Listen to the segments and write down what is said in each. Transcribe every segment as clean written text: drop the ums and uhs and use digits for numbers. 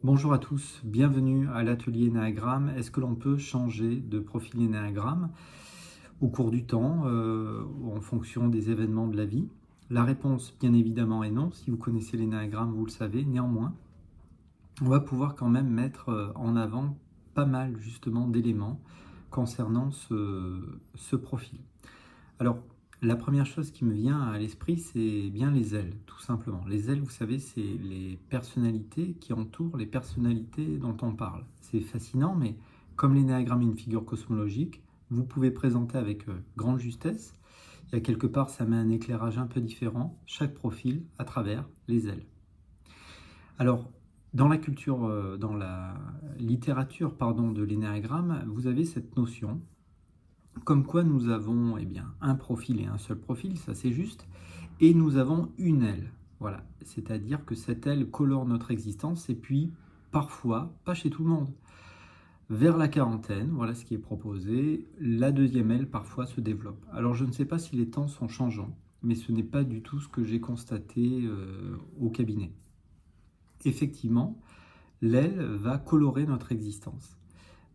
Bonjour à tous, bienvenue à l'atelier Énéagramme. Est-ce que l'on peut changer de profil Énéagramme au cours du temps, en fonction des événements de la vie? La réponse, bien évidemment, est non. Si vous connaissez l'Énéagramme, vous le savez. Néanmoins, on va pouvoir quand même mettre en avant pas mal justement d'éléments concernant ce profil. Alors, la première chose qui me vient à l'esprit, c'est bien les ailes, tout simplement. Les ailes, vous savez, c'est les personnalités qui entourent les personnalités dont on parle. C'est fascinant, mais comme l'énéagramme est une figure cosmologique, vous pouvez présenter avec grande justesse. Et à quelque part, ça met un éclairage un peu différent, chaque profil à travers les ailes. Alors, dans la culture, dans la littérature, pardon, de l'énéagramme, vous avez cette notion comme quoi nous avons un profil et un seul profil, ça c'est juste, et nous avons une aile. Voilà, c'est-à-dire que cette aile colore notre existence, et puis parfois, pas chez tout le monde, vers la quarantaine, voilà ce qui est proposé, la deuxième aile parfois se développe. Alors je ne sais pas si les temps sont changeants, mais ce n'est pas du tout ce que j'ai constaté au cabinet. Effectivement, l'aile va colorer notre existence.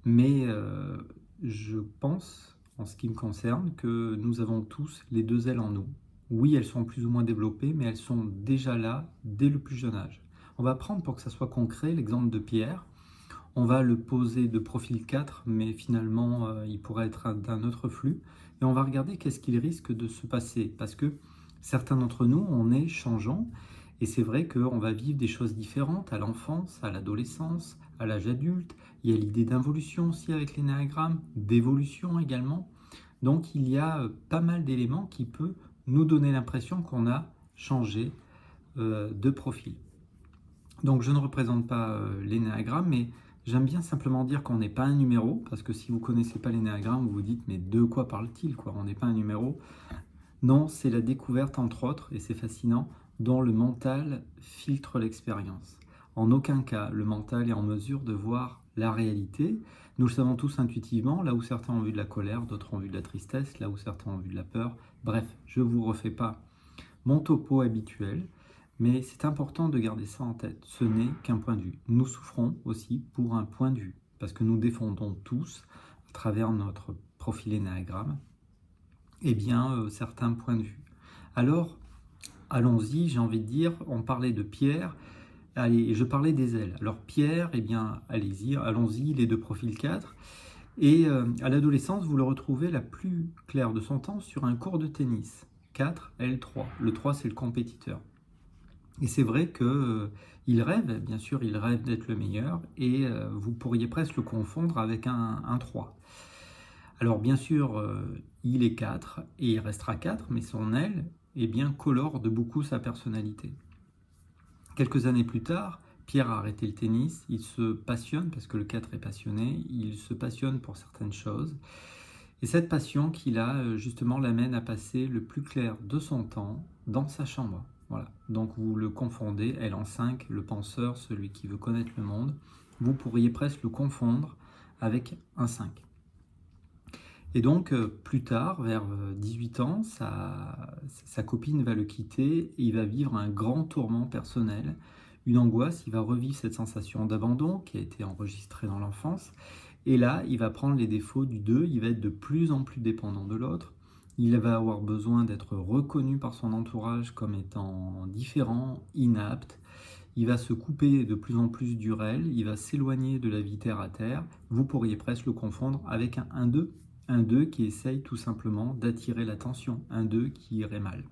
Mais je pense, en ce qui me concerne, que nous avons tous les deux ailes en nous. Oui, elles sont plus ou moins développées, mais elles sont déjà là dès le plus jeune âge. On va prendre, pour que ça soit concret, l'exemple de Pierre. On va le poser de profil 4, mais finalement, il pourrait être d'un autre flux. Et on va regarder qu'est-ce qu'il risque de se passer. Parce que certains d'entre nous, on est changeants. Et c'est vrai qu'on va vivre des choses différentes à l'enfance, à l'adolescence, à l'âge adulte. Il y a l'idée d'involution aussi avec l'énéagramme, d'évolution également. Donc il y a pas mal d'éléments qui peuvent nous donner l'impression qu'on a changé de profil. Donc je ne représente pas l'énéagramme, mais j'aime bien simplement dire qu'on n'est pas un numéro, parce que si vous ne connaissez pas l'énéagramme, vous vous dites mais de quoi parle-t-il quoi? On n'est pas un numéro. Non, c'est la découverte entre autres, et c'est fascinant, dont le mental filtre l'expérience. En aucun cas, le mental est en mesure de voir la réalité. Nous le savons tous intuitivement, là où certains ont vu de la colère, d'autres ont vu de la tristesse, là où certains ont vu de la peur. Bref, je ne vous refais pas mon topo habituel, mais c'est important de garder ça en tête. Ce n'est qu'un point de vue. Nous souffrons aussi pour un point de vue, parce que nous défendons tous, à travers notre profil énéagramme, certains points de vue. Alors, allons-y, j'ai envie de dire, on parlait de Pierre, allez, je parlais des ailes. Alors Pierre, allez-y, allons-y, il est de profil 4, et à l'adolescence, vous le retrouvez la plus claire de son temps sur un cours de tennis. 4, L3. Le 3, c'est le compétiteur. Et c'est vrai que il rêve, bien sûr, il rêve d'être le meilleur, et vous pourriez presque le confondre avec un 3. Alors bien sûr, il est 4 et il restera 4, mais son aile colore de beaucoup sa personnalité. Quelques années plus tard, Pierre a arrêté le tennis, il se passionne, parce que le 4 est passionné, il se passionne pour certaines choses. Et cette passion qu'il a, justement, l'amène à passer le plus clair de son temps dans sa chambre. Voilà. Donc vous le confondez, elle en 5, le penseur, celui qui veut connaître le monde, vous pourriez presque le confondre avec un 5. Et donc, plus tard, vers 18 ans, sa copine va le quitter et il va vivre un grand tourment personnel, une angoisse, il va revivre cette sensation d'abandon qui a été enregistrée dans l'enfance. Et là, il va prendre les défauts du 2, il va être de plus en plus dépendant de l'autre, il va avoir besoin d'être reconnu par son entourage comme étant différent, inapte, il va se couper de plus en plus du réel, il va s'éloigner de la vie terre à terre, vous pourriez presque le confondre avec un 2. Un 2 qui essaye tout simplement d'attirer l'attention, un 2 qui irait mal.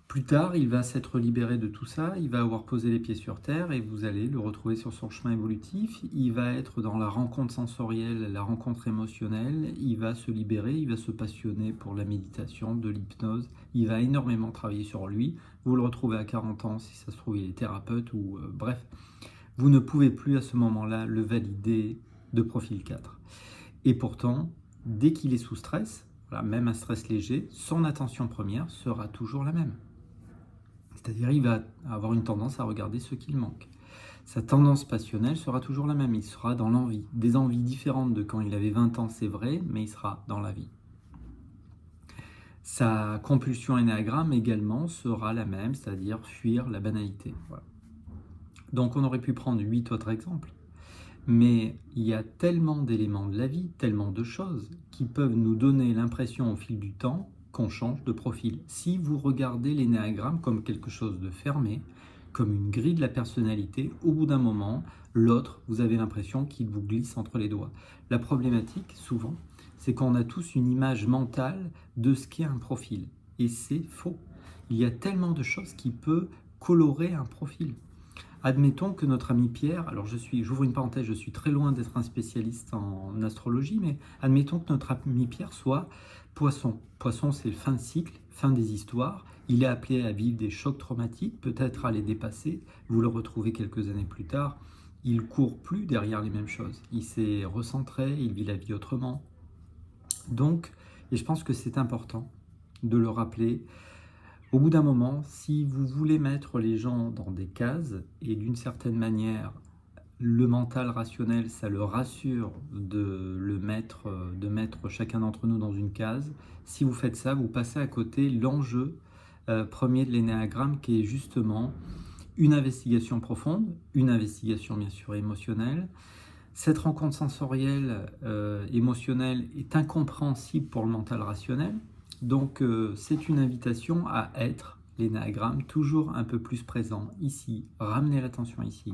Plus tard, il va s'être libéré de tout ça, il va avoir posé les pieds sur terre et vous allez le retrouver sur son chemin évolutif. Il va être dans la rencontre sensorielle, la rencontre émotionnelle, il va se libérer, il va se passionner pour la méditation, de l'hypnose, il va énormément travailler sur lui. Vous le retrouvez à 40 ans, si ça se trouve, il est thérapeute ou bref. Vous ne pouvez plus à ce moment-là le valider de profil 4. Et pourtant, dès qu'il est sous stress, voilà, même un stress léger, son attention première sera toujours la même. C'est-à-dire il va avoir une tendance à regarder ce qu'il manque. Sa tendance passionnelle sera toujours la même, il sera dans l'envie. Des envies différentes de quand il avait 20 ans, c'est vrai, mais il sera dans la vie. Sa compulsion énéagramme également sera la même, c'est-à-dire fuir la banalité. Voilà. Donc on aurait pu prendre 8 autres exemples, mais il y a tellement d'éléments de la vie, tellement de choses qui peuvent nous donner l'impression au fil du temps qu'on change de profil. Si vous regardez l'énéagramme comme quelque chose de fermé, comme une grille de la personnalité, au bout d'un moment, l'autre, vous avez l'impression qu'il vous glisse entre les doigts. La problématique, souvent, c'est qu'on a tous une image mentale de ce qu'est un profil. Et c'est faux. Il y a tellement de choses qui peuvent colorer un profil. Admettons que notre ami Pierre, alors j'ouvre une parenthèse, je suis très loin d'être un spécialiste en astrologie, mais admettons que notre ami Pierre soit Poisson. Poisson, c'est fin de cycle, fin des histoires. Il est appelé à vivre des chocs traumatiques, peut-être à les dépasser. Vous le retrouvez quelques années plus tard. Il court plus derrière les mêmes choses. Il s'est recentré, il vit la vie autrement. Donc, et je pense que c'est important de le rappeler. Au bout d'un moment, si vous voulez mettre les gens dans des cases, et d'une certaine manière, le mental rationnel, ça le rassure de mettre chacun d'entre nous dans une case, si vous faites ça, vous passez à côté l'enjeu premier de l'énéagramme qui est justement une investigation profonde, une investigation bien sûr émotionnelle. Cette rencontre sensorielle, émotionnelle est incompréhensible pour le mental rationnel. Donc c'est une invitation à être, l'énéagramme, toujours un peu plus présent ici, ramener l'attention ici,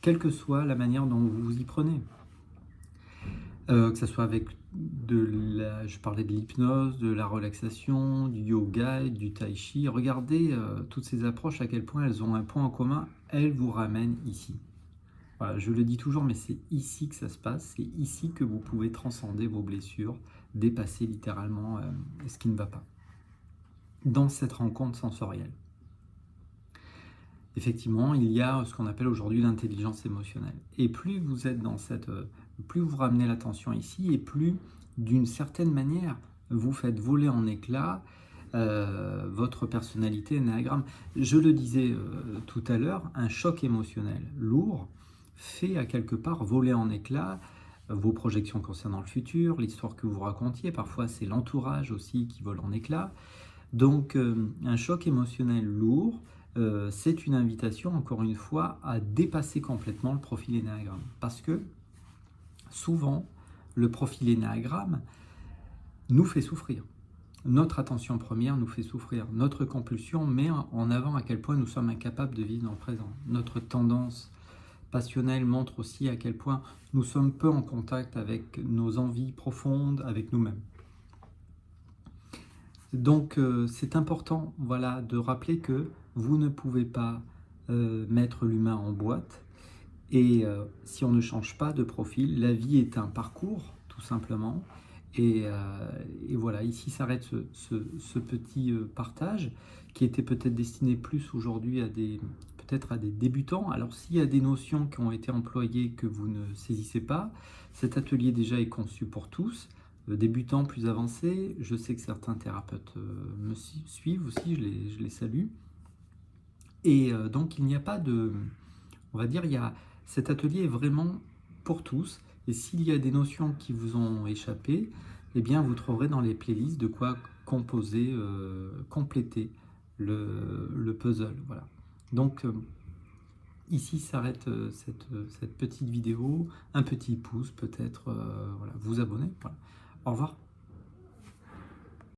quelle que soit la manière dont vous vous y prenez. Que ce soit avec je parlais de l'hypnose, de la relaxation, du yoga, du tai chi. Regardez toutes ces approches, à quel point elles ont un point en commun, elles vous ramènent ici. Voilà, je le dis toujours, mais c'est ici que ça se passe, c'est ici que vous pouvez transcender vos blessures, dépasser littéralement ce qui ne va pas. Dans cette rencontre sensorielle. Effectivement, il y a ce qu'on appelle aujourd'hui l'intelligence émotionnelle. Et plus vous êtes dans plus vous ramenez l'attention ici, et plus, d'une certaine manière, vous faites voler en éclats votre personnalité énéagramme. Je le disais tout à l'heure, un choc émotionnel lourd fait à quelque part voler en éclats vos projections concernant le futur, l'histoire que vous racontiez. Parfois, c'est l'entourage aussi qui vole en éclats. Donc, un choc émotionnel lourd, c'est une invitation, encore une fois, à dépasser complètement le profil énéagramme. Parce que, souvent, le profil énéagramme nous fait souffrir. Notre attention première nous fait souffrir. Notre compulsion met en avant à quel point nous sommes incapables de vivre dans le présent. Notre tendance passionnelle montre aussi à quel point nous sommes peu en contact avec nos envies profondes, avec nous-mêmes. Donc c'est important, voilà, de rappeler que vous ne pouvez pas mettre l'humain en boîte, et si on ne change pas de profil, la vie est un parcours tout simplement, et voilà, ici s'arrête ce petit partage qui était peut-être destiné plus aujourd'hui peut-être à des débutants. Alors s'il y a des notions qui ont été employées que vous ne saisissez pas, cet atelier déjà est conçu pour tous. Débutants plus avancés, je sais que certains thérapeutes me suivent aussi, je les salue. Et donc il n'y a pas de, on va dire, cet atelier est vraiment pour tous. Et s'il y a des notions qui vous ont échappé, eh bien vous trouverez dans les playlists de quoi composer, compléter le puzzle. Voilà. Donc ici s'arrête cette petite vidéo, un petit pouce peut-être, voilà, vous abonner. Voilà. Au revoir.